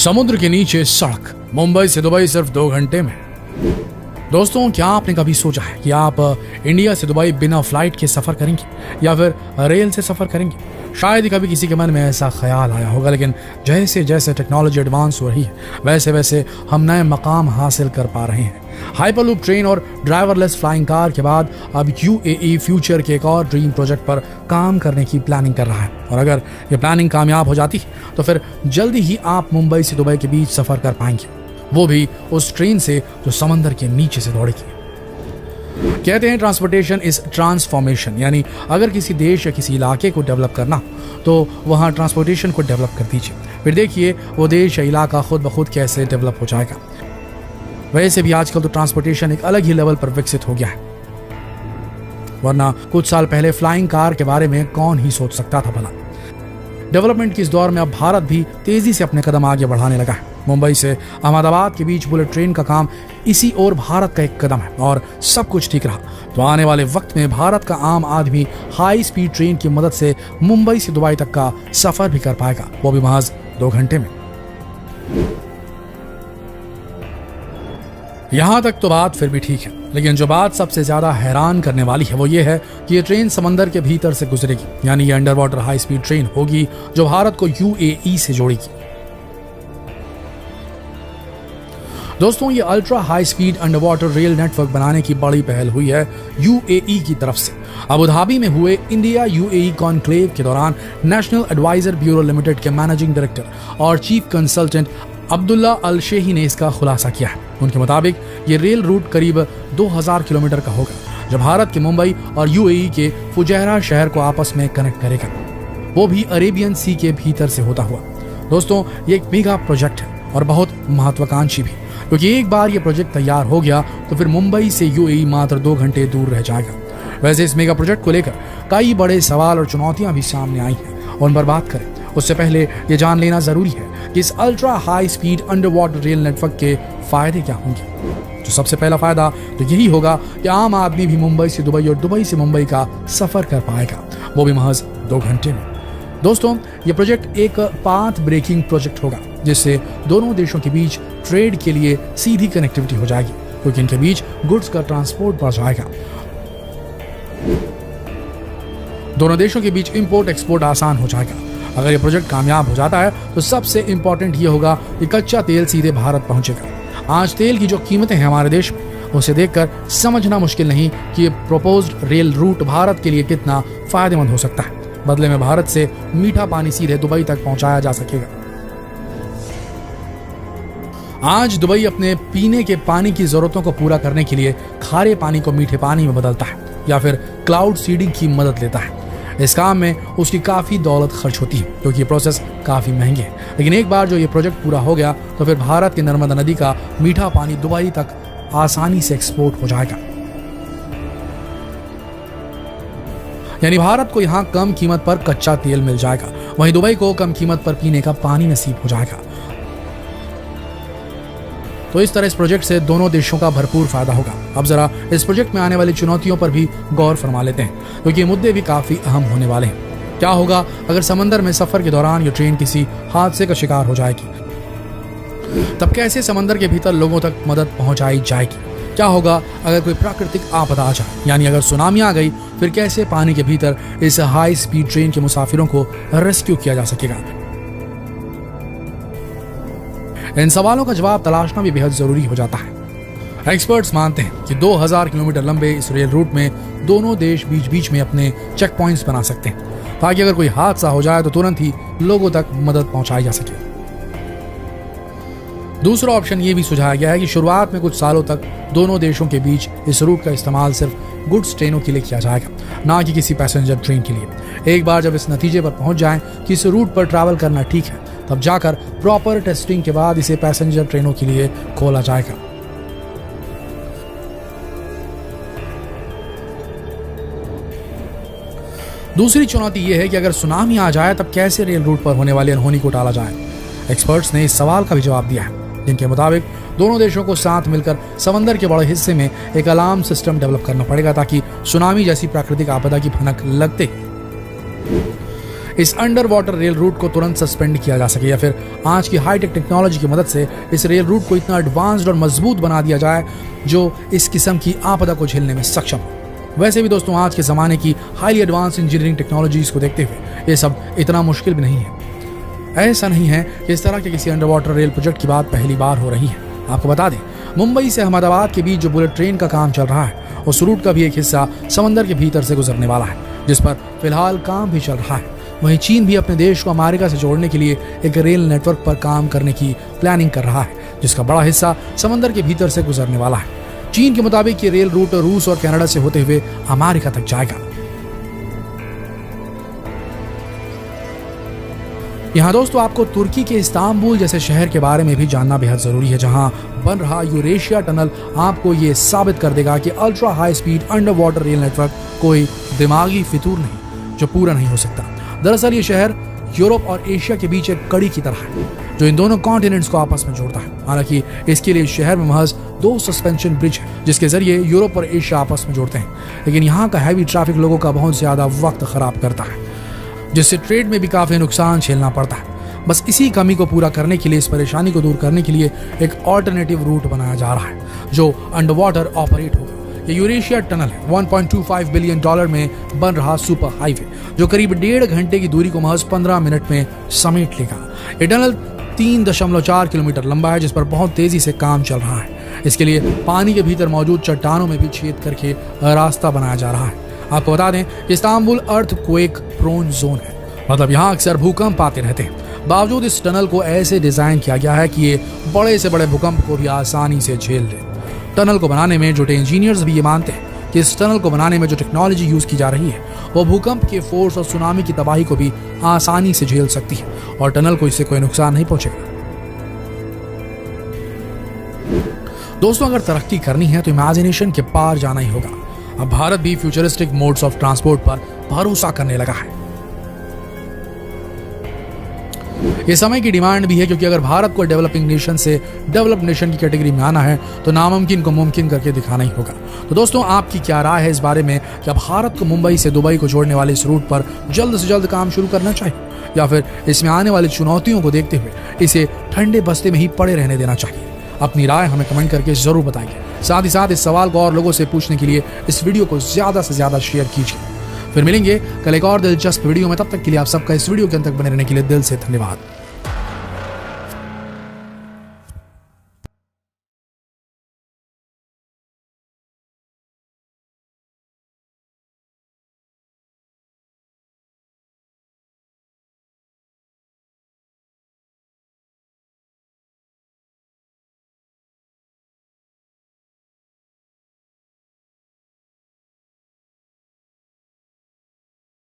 समुद्र के नीचे सड़क, मुंबई से दुबई सिर्फ 2 घंटे में। दोस्तों, क्या आपने कभी सोचा है कि आप इंडिया से दुबई बिना फ्लाइट के सफर करेंगे या फिर रेल से सफर करेंगे? शायद ही कभी किसी के मन में ऐसा ख्याल आया होगा, लेकिन जैसे जैसे टेक्नोलॉजी एडवांस हो रही है वैसे वैसे हम नए मकाम हासिल कर पा रहे हैं। हाइपरलूप ट्रेन और ड्राइवरलेस फ्लाइंग कार के बाद अब यूएई फ्यूचर के एक और ड्रीम प्रोजेक्ट पर काम करने की प्लानिंग कर रहा है। और अगर ये प्लानिंग कामयाब हो जाती है तो फिर जल्दी ही आप मुंबई से दुबई के बीच सफर कर पाएंगे, वो भी उस ट्रेन से जो समंदर के नीचे से दौड़ेगी। कहते हैं ट्रांसपोर्टेशन इज ट्रांसफॉर्मेशन, यानी अगर किसी देश या किसी इलाके को डेवलप करना तो वहाँ ट्रांसपोर्टेशन को डेवलप कर दीजिए, फिर देखिए वो देश या इलाका खुद ब खुद कैसे डेवलप हो जाएगा। वैसे भी आजकल तो ट्रांसपोर्टेशन एक अलग ही लेवल पर विकसित हो गया है, वरना कुछ साल पहले फ्लाइंग कार के बारे में कौन ही सोच सकता था भला। डेवलपमेंट के इस दौर में अब भारत भी तेजी से अपने कदम आगे बढ़ाने लगा है। मुंबई से अहमदाबाद के बीच बुलेट ट्रेन का काम इसी ओर भारत का एक कदम है, और सब कुछ ठीक रहा तो आने वाले वक्त में भारत का आम आदमी हाई स्पीड ट्रेन की मदद से मुंबई से दुबई तक का सफर भी कर पाएगा, वो भी महज 2 घंटे में। यहां तक तो बात फिर भी ठीक है, लेकिन जो बात सबसे ज्यादा हैरान करने वाली है वो ये है कि ये ट्रेन समंदर के भीतर से गुजरेगी, यानी ये under water high speed train होगी जो भारत को यूएई से जोड़ेगी। दोस्तों, ये ultra high speed under water rail network बनाने की बड़ी पहल हुई है यूएई की तरफ से। अबू धाबी में हुए इंडिया यूएई कॉन्क्लेव के दौरान नेशनल एडवाइजर ब्यूरो लिमिटेड के मैनेजिंग डायरेक्टर और चीफ कंसल्टेंट अब्दुल्ला अल शेही ने इसका खुलासा किया है। उनके मुताबिक ये रेल रूट करीब 2000 किलोमीटर का होगा, जो भारत के मुंबई और यूएई के फुजैरा शहर को आपस में कनेक्ट करेगा, वो भी अरेबियन सी के भीतर से होता हुआ। दोस्तों, ये एक मेगा प्रोजेक्ट है और बहुत महत्वाकांक्षी भी, क्योंकि एक बार ये प्रोजेक्ट तैयार हो गया तो फिर मुंबई से यूएई मात्र 2 घंटे दूर रह जाएगा। वैसे इस मेगा प्रोजेक्ट को लेकर कई बड़े सवाल और चुनौतियां भी सामने आई हैं, और उन पर बात करें उससे पहले ये जान लेना जरूरी है कि इस ultra high speed under water rail network के फायदे क्या होंगे। जो सबसे पहला फायदा तो यही होगा कि आम आदमी भी मुंबई से दुबई और दुबई से मुंबई का सफर कर पाएगा, वो भी महज 2 घंटे में। दोस्तों, ये प्रोजेक्ट एक पाथ ब्रेकिंग प्रोजेक्ट होगा, जिससे दोनों देशों के बीच ट्रेड के लिए सीधी कनेक्टिविटी हो जाएगी, क्योंकि इनके बीच गुड्स का ट्रांसपोर्ट बढ़ जाएगा। दोनों देशों के बीच इंपोर्ट एक्सपोर्ट आसान हो जाएगा। अगर ये प्रोजेक्ट कामयाब हो जाता है तो सबसे इंपॉर्टेंट ये होगा कि कच्चा तेल सीधे भारत पहुंचेगा। आज तेल की जो कीमतें हैं हमारे देश में, उसे देखकर समझना मुश्किल नहीं कि ये प्रोपोज्ड रेल रूट भारत के लिए कितना फायदेमंद हो सकता है। बदले में भारत से मीठा पानी सीधे दुबई तक पहुंचाया जा सकेगा। आज दुबई अपने पीने के पानी की जरूरतों को पूरा करने के लिए खारे पानी को मीठे पानी में बदलता है या फिर क्लाउड सीडिंग की मदद लेता है। इस काम में उसकी काफी दौलत खर्च होती है, क्योंकि ये प्रोसेस काफी महंगे है। लेकिन एक बार जो ये प्रोजेक्ट पूरा हो गया तो फिर भारत की नर्मदा नदी का मीठा पानी दुबई तक आसानी से एक्सपोर्ट हो जाएगा, यानी भारत को यहाँ कम कीमत पर कच्चा तेल मिल जाएगा, वहीं दुबई को कम कीमत पर पीने का पानी नसीब हो जाएगा। तो इस तरह इस प्रोजेक्ट से दोनों देशों का भरपूर फायदा होगा। अब जरा इस प्रोजेक्ट में आने वाली चुनौतियों पर भी गौर फरमा लेते हैं, क्योंकि ये मुद्दे भी काफी अहम होने वाले हैं। क्या होगा अगर समंदर में सफर के दौरान ये ट्रेन किसी हादसे का शिकार हो जाएगी? तब कैसे समंदर के भीतर लोगों तक मदद पहुंचाई जाएगी? क्या होगा अगर कोई प्राकृतिक आपदा आ जाए, यानी अगर सुनामी आ गई, फिर कैसे पानी के भीतर इस हाई स्पीड ट्रेन के मुसाफिरों को रेस्क्यू किया जा सकेगा? इन सवालों का जवाब तलाशना भी बेहद जरूरी हो जाता है। एक्सपर्ट्स मानते हैं कि 2000 किलोमीटर लंबे इस रेल रूट में दोनों देश बीच बीच में अपने चेक पॉइंट्स बना सकते हैं, ताकि अगर कोई हादसा हो जाए तो तुरंत ही लोगों तक मदद पहुंचाई जा सके। दूसरा ऑप्शन ये भी सुझाया गया है कि शुरुआत में कुछ सालों तक दोनों देशों के बीच इस रूट का इस्तेमाल सिर्फ गुड्स ट्रेनों के लिए किया जाएगा, ना कि किसी पैसेंजर ट्रेन के लिए। एक बार जब इस नतीजे पर पहुंच जाएं कि इस रूट पर ट्रैवल करना ठीक है, तब जाकर प्रॉपर टेस्टिंग के बाद इसे पैसेंजर ट्रेनों के लिए खोला जाएगा। दूसरी चुनौती यह है कि अगर सुनामी आ जाए तब कैसे रेल रूट पर होने वाली अनहोनी को टाला जाए। एक्सपर्ट्स ने इस सवाल का भी जवाब दिया है, जिनके मुताबिक दोनों देशों को साथ मिलकर समंदर के बड़े हिस्से में एक अलार्म सिस्टम डेवलप करना पड़ेगा, ताकि सुनामी जैसी प्राकृतिक आपदा की भनक लगते इस अंडर वाटर रेल रूट को तुरंत सस्पेंड किया जा सके, या फिर आज की हाईटेक टेक्नोलॉजी की मदद से इस रेल रूट को इतना एडवांस्ड और मजबूत बना दिया जाए जो इस किस्म की आपदा को झेलने में सक्षम हो। वैसे भी दोस्तों, आज के ज़माने की हाईली एडवांस इंजीनियरिंग टेक्नोलॉजीज को देखते हुए ये सब इतना मुश्किल भी नहीं है। ऐसा नहीं है कि इस तरह के किसी अंडर वाटर रेल प्रोजेक्ट की बात पहली बार हो रही है। आपको बता दें, मुंबई से अहमदाबाद के बीच जो बुलेट ट्रेन का काम चल रहा है, उस रूट का भी एक हिस्सा समंदर के भीतर से गुजरने वाला है, जिस पर फिलहाल काम भी चल रहा है। वहीं चीन भी अपने देश को अमेरिका से जोड़ने के लिए एक रेल नेटवर्क पर काम करने की प्लानिंग कर रहा है, जिसका बड़ा हिस्सा समंदर के भीतर से गुजरने वाला है। चीन के मुताबिक ये रेल रूट रूस और कनाडा से होते हुए अमेरिका तक जाएगा। यहाँ दोस्तों, आपको तुर्की के इस्तांबुल जैसे शहर के बारे में भी जानना बेहद जरूरी है, जहां बन रहा यूरेशिया टनल आपको ये साबित कर देगा कि ultra high speed under water rail network कोई दिमागी फितूर नहीं जो पूरा नहीं हो सकता। दरअसल ये शहर यूरोप और एशिया के बीच एक कड़ी की तरह है जो इन दोनों कॉन्टिनेंट्स को आपस में जोड़ता है। हालांकि इसके लिए शहर में महज 2 सस्पेंशन ब्रिज है जिसके जरिए यूरोप और एशिया आपस में जोड़ते हैं, लेकिन यहाँ का हैवी ट्रैफिक लोगों का बहुत ज्यादा वक्त खराब करता है, जिससे ट्रेड में भी काफी नुकसान झेलना पड़ता है। बस इसी कमी को पूरा करने के लिए, इस परेशानी को दूर करने के लिए एक ऑल्टरनेटिव रूट बनाया जा रहा है जो अंडर वाटर ऑपरेट होगा। ये यूरेशिया टनल है, $1.25 बिलियन में बन रहा सुपर हाईवे जो करीब 1.5 घंटे की दूरी को महज 15 मिनट में समेट लेगा। ये टनल 3.4 किलोमीटर लंबा है, जिस पर बहुत तेजी से काम चल रहा है। इसके लिए पानी के भीतर मौजूद चट्टानों में भी छेद करके रास्ता बनाया जा रहा है। आपको बता दें, इस्तांबुल अर्थक्वेक प्रोन जोन है, मतलब यहाँ अक्सर भूकंप आते रहते हैं। बावजूद इस टनल को ऐसे डिजाइन किया गया है कि ये बड़े से बड़े भूकंप को भी आसानी से झेल ले। टनल को बनाने में जुटे इंजीनियर्स भी ये मानते हैं कि इस टनल को बनाने में जो टेक्नोलॉजी यूज की जा रही है वो भूकंप के फोर्स और सुनामी की तबाही को भी आसानी से झेल सकती है और टनल को इससे कोई नुकसान नहीं पहुंचेगा। दोस्तों, अगर तरक्की करनी है तो इमेजिनेशन के पार जाना ही होगा। अब भारत भी फ्यूचरिस्टिक मोड्स ऑफ ट्रांसपोर्ट पर भरोसा करने लगा है। ये समय की डिमांड भी है, क्योंकि अगर भारत को डेवलपिंग नेशन से डेवलप्ड नेशन की कैटेगरी में आना है तो नामुमकिन को मुमकिन करके दिखाना ही होगा। तो दोस्तों, आपकी क्या राय है इस बारे में? क्या भारत को मुंबई से दुबई को जोड़ने वाले इस रूट पर जल्द से जल्द काम शुरू करना चाहिए, या फिर इसमें आने वाली चुनौतियों को देखते हुए इसे ठंडे बस्ते में ही पड़े रहने देना चाहिए? अपनी राय हमें कमेंट करके जरूर बताइए। साथ ही साथ इस सवाल को और लोगों से पूछने के लिए इस वीडियो को ज्यादा से ज्यादा शेयर कीजिए। फिर मिलेंगे कल एक और दिलचस्प वीडियो में। तब तक के लिए आप सबका इस वीडियो के अंत तक बने रहने के लिए दिल से धन्यवाद।